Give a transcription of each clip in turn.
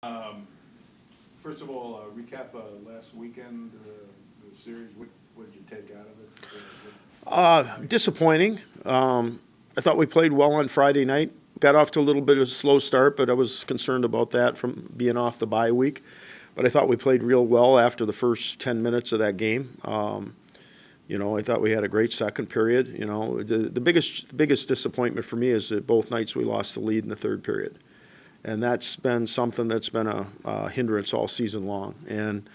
First of all, recap last weekend, the series. What did you take out of it? Disappointing. I thought we played well on Friday night. Got off to a little bit of a slow start, but I was concerned about that from being off the bye week. But I thought we played real well after the first 10 minutes of that game. I thought we had a great second period. The biggest disappointment for me is that both nights we lost the lead in the third period. And that's been something that's been a hindrance all season long. And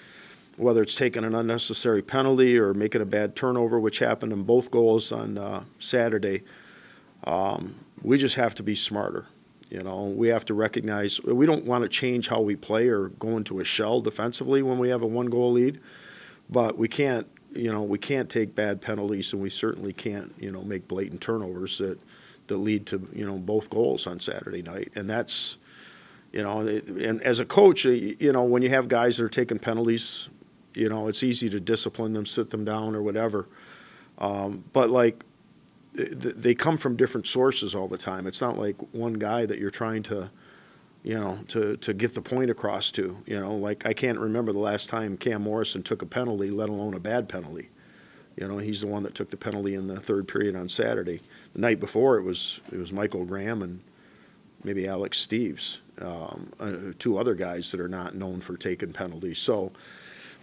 whether it's taking an unnecessary penalty or making a bad turnover, which happened in both goals on Saturday, we just have to be smarter. We have to recognize we don't want to change how we play or go into a shell defensively when we have a one-goal lead, but we can't take bad penalties, and we certainly can't make blatant turnovers that lead to both goals on Saturday night. And that's and as a coach, when you have guys that are taking penalties, it's easy to discipline them, sit them down, or whatever. But they come from different sources all the time. It's not like one guy that you're trying to, to get the point across to. I can't remember the last time Cam Morrison took a penalty, let alone a bad penalty. He's the one that took the penalty in the third period on Saturday. The night before, it was Michael Graham and maybe Alex Steves, two other guys that are not known for taking penalties. So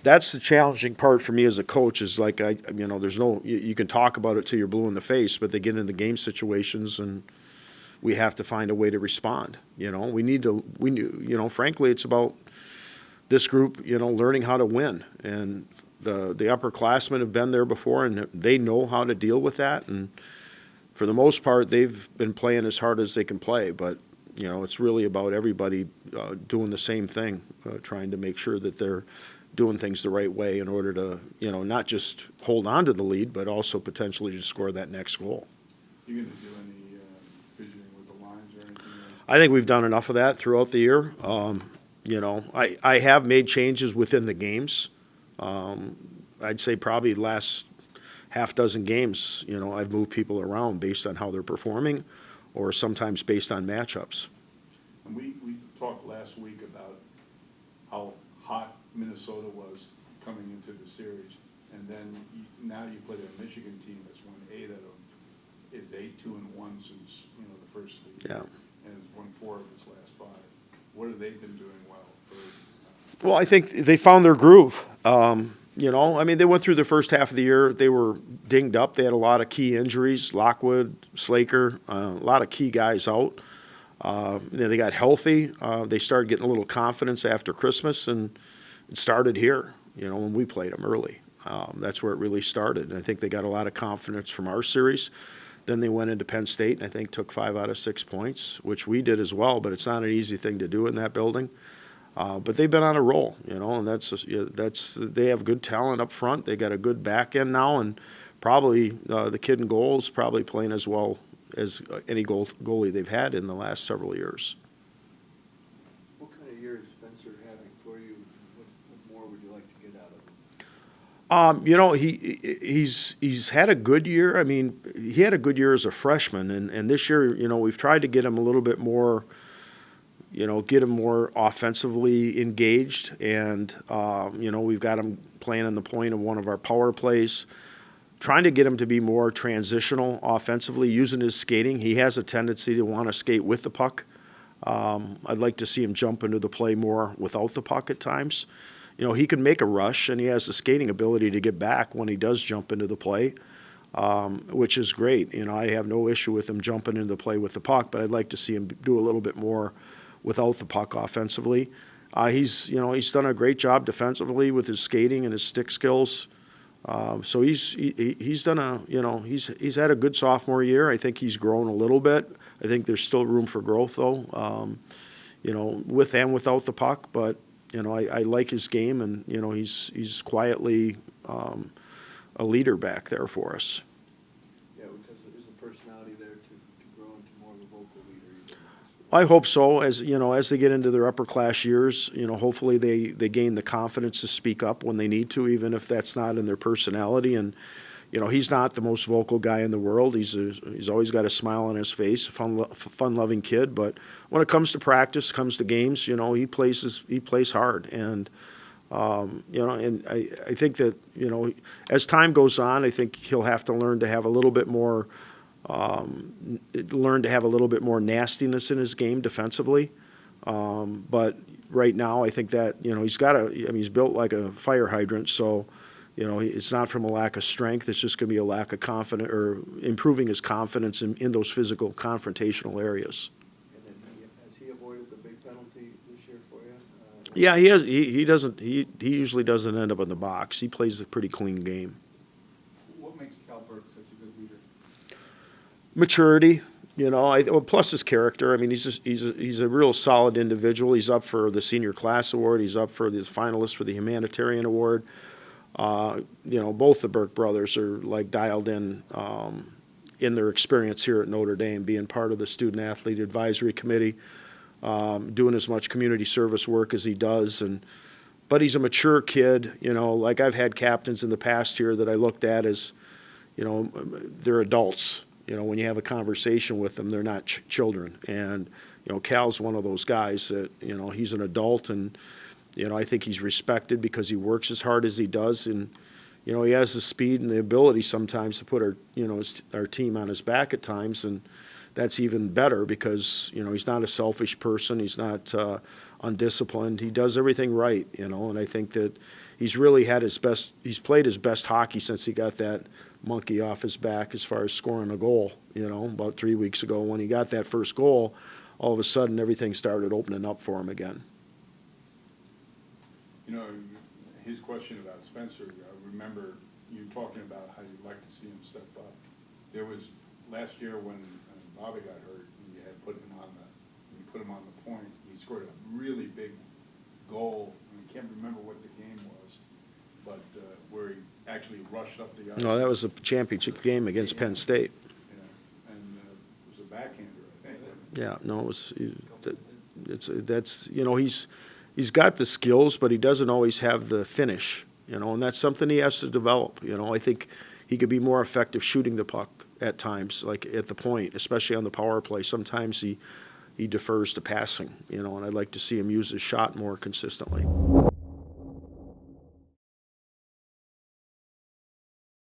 that's the challenging part for me as a coach is there's no, you can talk about it till you're blue in the face, but they get into game situations and we have to find a way to respond. Frankly, it's about this group, learning how to win. And the upperclassmen have been there before and they know how to deal with that. And for the most part, they've been playing as hard as they can play, but it's really about everybody doing the same thing, trying to make sure that they're doing things the right way in order to, not just hold on to the lead, but also potentially to score that next goal. You going to do any fidgeting with the lines or anything? I think we've done enough of that throughout the year. I have made changes within the games. I'd say probably the last half dozen games, I've moved people around based on how they're performing or sometimes based on matchups. And we talked last week about how hot Minnesota was coming into the series, and then now you play a Michigan team that's won 8 of them, is 8-2-1 since the first league, yeah, and has won 4 of its last 5. What have they been doing well? Well, I think they found their groove. They went through the first half of the year. They were dinged up. They had a lot of key injuries, Lockwood, Slaker, a lot of key guys out. They got healthy. They started getting a little confidence after Christmas, and it started here, when we played them early. That's where it really started. And I think they got a lot of confidence from our series. Then they went into Penn State and I think took 5 out of 6 points, which we did as well, but it's not an easy thing to do in that building. But they've been on a roll, and they have good talent up front. They got a good back end now, and probably the kid in goal is probably playing as well as any goalie they've had in the last several years. What kind of year is Spencer having for you? What more would you like to get out of him? He's had a good year. I mean, he had a good year as a freshman, and this year, we've tried to get him a little bit more. Get him more offensively engaged. And, we've got him playing on the point of one of our power plays, trying to get him to be more transitional offensively, using his skating. He has a tendency to want to skate with the puck. I'd like to see him jump into the play more without the puck at times. He can make a rush, and he has the skating ability to get back when he does jump into the play, which is great. I have no issue with him jumping into the play with the puck, but I'd like to see him do a little bit more without the puck offensively. He's done a great job defensively with his skating and his stick skills. So he's done he's had a good sophomore year. I think he's grown a little bit. I think there's still room for growth though, with and without the puck. But I like his game, and he's quietly a leader back there for us. Yeah, because there's a personality there to grow into more of a vocal leader. I hope so. As they get into their upper class years, hopefully they gain the confidence to speak up when they need to, even if that's not in their personality. And you know, he's not the most vocal guy in the world. He's always got a smile on his face, a fun-loving kid. But when it comes to practice, comes to games, you know, he plays hard. And you know, and I think that, you know, as time goes on, I think he'll have to learn to have a little bit more, nastiness in his game defensively. But right now, I think that, you know, he's built like a fire hydrant, so, you know, it's not from a lack of strength. It's just going to be a lack of confidence, or improving his confidence in those physical confrontational areas. And then has he avoided the big penalty this year for you? Yeah, he has. He doesn't. He usually doesn't end up in the box. He plays a pretty clean game. What makes Cal Burke such a good leader? Maturity, you know. Well, plus his character. I mean, he's a real solid individual. He's up for the senior class award. He's up for the finalist for the humanitarian award. You know, both the Burke brothers are like dialed in their experience here at Notre Dame, being part of the student athlete advisory committee, doing as much community service work as he does. But he's a mature kid. You know, like I've had captains in the past here that I looked at as, you know, they're adults. You know, when you have a conversation with them, they're not children. And, you know, Cal's one of those guys that, you know, he's an adult, and, you know, I think he's respected because he works as hard as he does. And, you know, he has the speed and the ability sometimes to put our team on his back at times. And that's even better because, you know, he's not a selfish person. He's not undisciplined. He does everything right, you know, and I think that he's played his best hockey since he got that monkey off his back as far as scoring a goal, you know, about 3 weeks ago. When he got that first goal, all of a sudden everything started opening up for him again. You know, his question about Spencer, I remember you talking about how you'd like to see him step up. There was last year when Bobby got hurt, and you had put him on the point. He scored a really big goal. I can't remember what the game was, but where he actually rushed up the ice. No, that was the championship game against Penn State. Yeah, and it was a backhander, I think. Yeah, no, that's you know, he's got the skills, but he doesn't always have the finish, you know, and that's something he has to develop. You know, I think he could be more effective shooting the puck at times, like at the point, especially on the power play. Sometimes he defers to passing, you know, and I'd like to see him use his shot more consistently.